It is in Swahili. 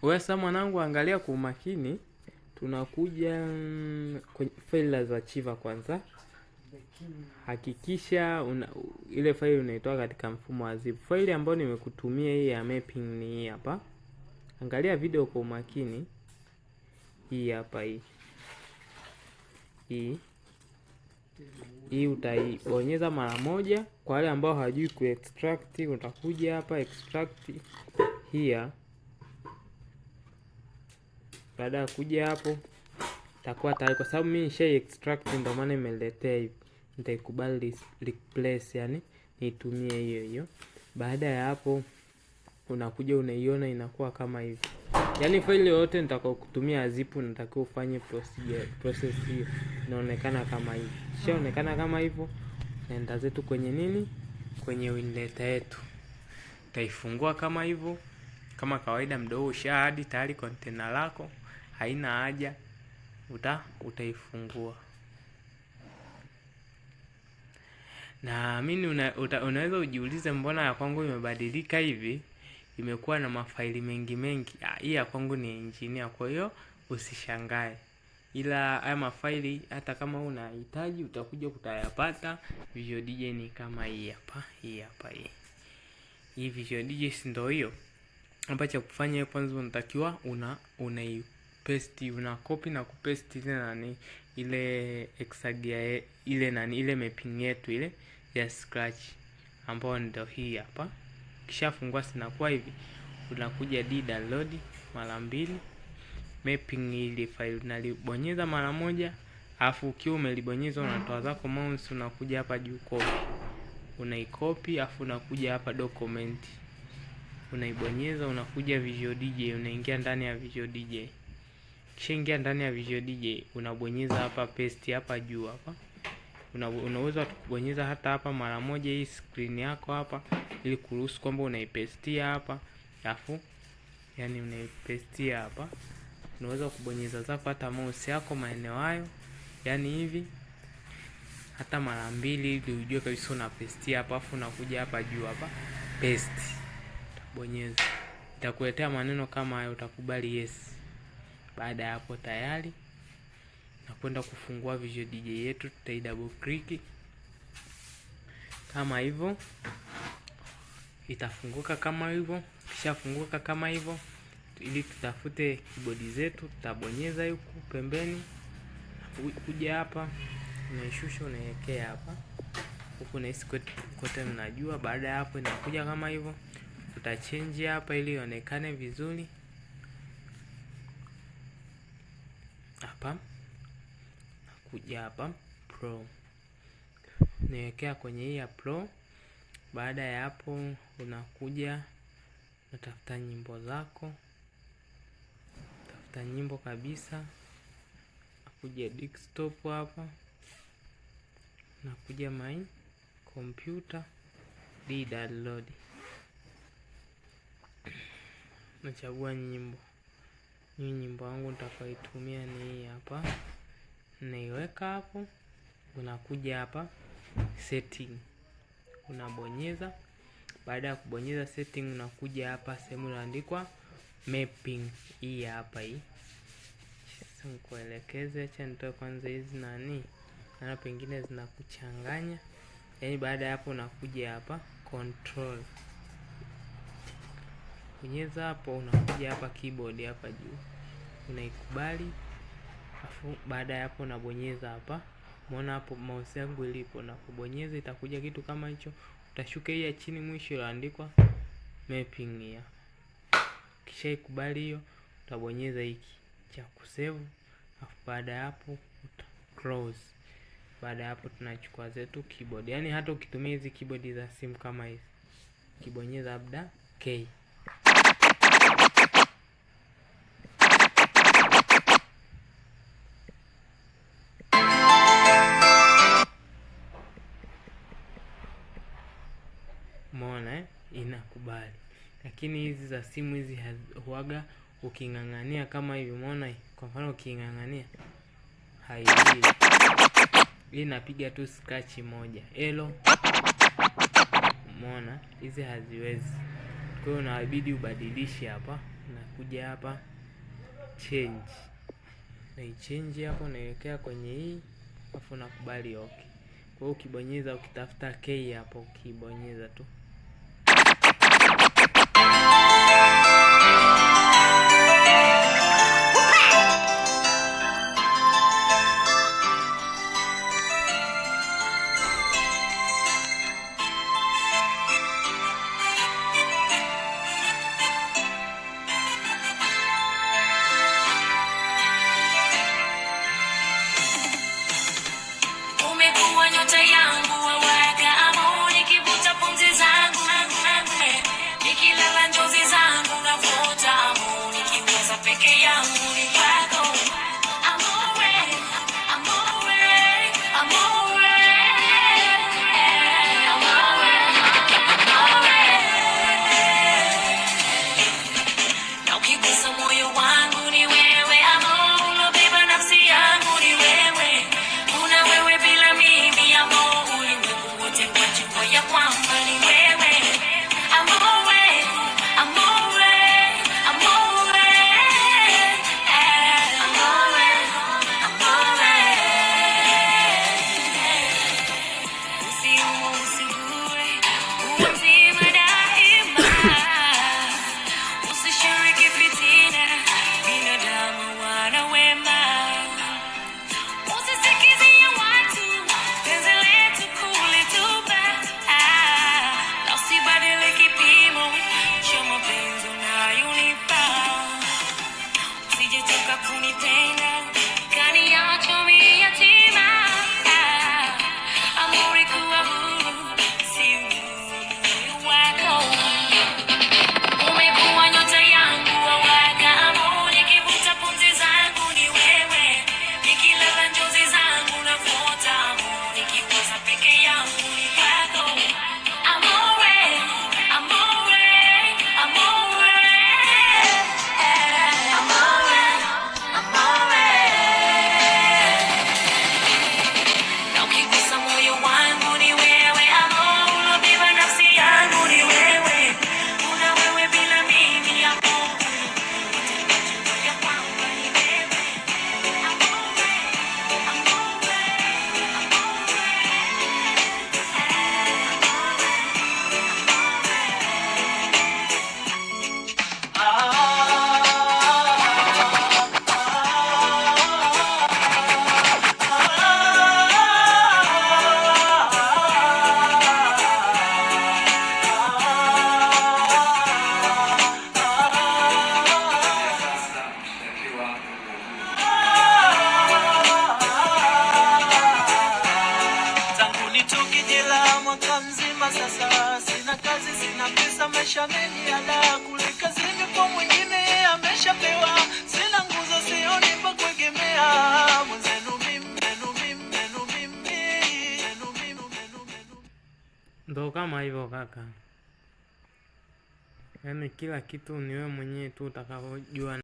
Wewe sasa mwanangu, angalia kwa umakini. Tunakuja kwenye faili za Chiva kwanza. Hakikisha ile faili unaitoa katika mfumo wa zip. Faili ambayo nimekutumia hii ya mapping ni hii hapa. Angalia video kwa umakini. Hii hapa hii utaibonyeza mara moja. Kwa wale ambao hawajui kuextract, utakuja hapa extract here. Baada ya kuja hapo itakuwa tayari, kwa sababu mimi nisha extract ndio maana imeletea hivi. Nitaikubali replace, yani nitumie hiyo hiyo. Baada ya hapo unakuja unaiona inakuwa kama hivi. Yaani faili yote nitakao kutumia zip natakiwa ufanye process hiyo. Inaonekana kama hivi. Kishaonekana kama hivyo, naenda zetu kwenye nini? Kwenye WinRater yetu. Utaifungua kama hivyo. Kama kawaida mdoo ushahadi tayari container lako. Haina haja utaifungua. Na mimi unaweza ujiulize mbona ya kwangu imebadilika hivi? Imekuwa na mafaili mengi. Hii ya kwangu ni engineer, kwa hiyo usishangae. Ila haya mafaili hata kama unahitaji utakuja kutayapata. Visual DJ ni kama hii hapa. Hii Visual DJ ndio hiyo. Hapa cha kufanya kwanza unatakiwa unaipaste, una copy na kupaste ile exagia ile mapping yetu ile ya Scratch ambayo ndio hii hapa. Kishafungua sinakuwa hivi, unakuja download mara 2 mapping ile file unalibonyeza mara moja, afu ukiwa umelibonyeza unatoa zako mouse, unakuja hapa juu copy, unaicopy, afu unakuja hapa document, unaibonyeza, unakuja Visual DJ, unaingia ndani ya Visual DJ. Kisha ingia ndani ya Visual DJ, unabonyeza hapa paste hapa juu hapa. Unaweza kubonyeza hata hapa mara moja hii screen yako hapa ili kuruhusu kwamba unaipestia hapa. Alafu yani unaipestia hapa. Unaweza kubonyeza zako hata mouse yako maeneo hayo. Yani hivi hata mara 2 ili ujue kabisa unapestia hapa, afu unakuja hapa juu hapa paste. Utabonyeza. Itakuletea maneno kama hayo, utakubali yes. Baada ya hapo tayari na kwenda kufungua Visual DJ yetu, tutai double click kama hivyo, itafunguka kama hivyo. Kisha funguka kama hivyo, ili tutafute keyboard zetu, tutabonyeza huku pembeni, kuja hapa unaishusha, unawekea hapa huku na hisi kote mnajua. Baada ya hapo inakuja kama hivyo, tutachange hapa ili ionekane vizuri hapa. Kuja hapa Pro, niwekea kwenye hii ya Pro. Baada ya hapo unakuja unatafuta nyimbo zako, tafuta nyimbo kabisa, nakuja desktop hapa, nakuja my computer, download, nachagua nyimbo. Nyimbo yangu nitakayoitumia ni hii hapa, naiweka hapo. Unakuja hapa setting, unabonyeza. Baada ya kubonyeza setting, unakuja hapa sehemu iliyoandikwa mapping, hii hapa hii. Sasa nikuelekeze, acha nitoe kwanza hizi na pengine zinakuchanganya. Yaani baada ya hapo unakuja hapa control, bonyeza hapo, unakuja hapa keyboard hapa juu, unaikubali. Afu baada ya hapo unabonyeza hapa. Umeona hapo mouse yangu ilipo, na kubonyeza itakuja kitu kama hicho. Utashuka hii ya chini mwisho iliyoandikwa mapping here. Kisha ikubali hiyo, utabonyeza hiki cha kusave. Afu baada ya hapo close. Baada ya hapo tunachukua zetu keyboard. Yaani hata ukitumia hizi keyboard za simu kama hizi, ukibonyeza labda K, umeona inakubali. Lakini hizi za simu hizi huaga ukingangania kama hivi, umeona. Kwa mfano ukingangania haiji, hii napiga tu scratch moja elo, umeona. Hizi haziwezi, kwa hiyo unabidi ubadilishe hapa, kuja hapa change, na change hapo, naelekea kwenye hii, afu nakubali okay. Kwa hiyo ukibonyeza, ukitafuta K hapo, ukibonyeza tu sasa sina kazi, sina pesa, maisha ameniada kule kazini kwa mwingine ameshapewa, sina nguzo, sioni pa kuegemea, mwenzenu mimi. Ndo kama hivyo kaka, yaani kila kitu ni wewe mwenyewe tu utakavyojua.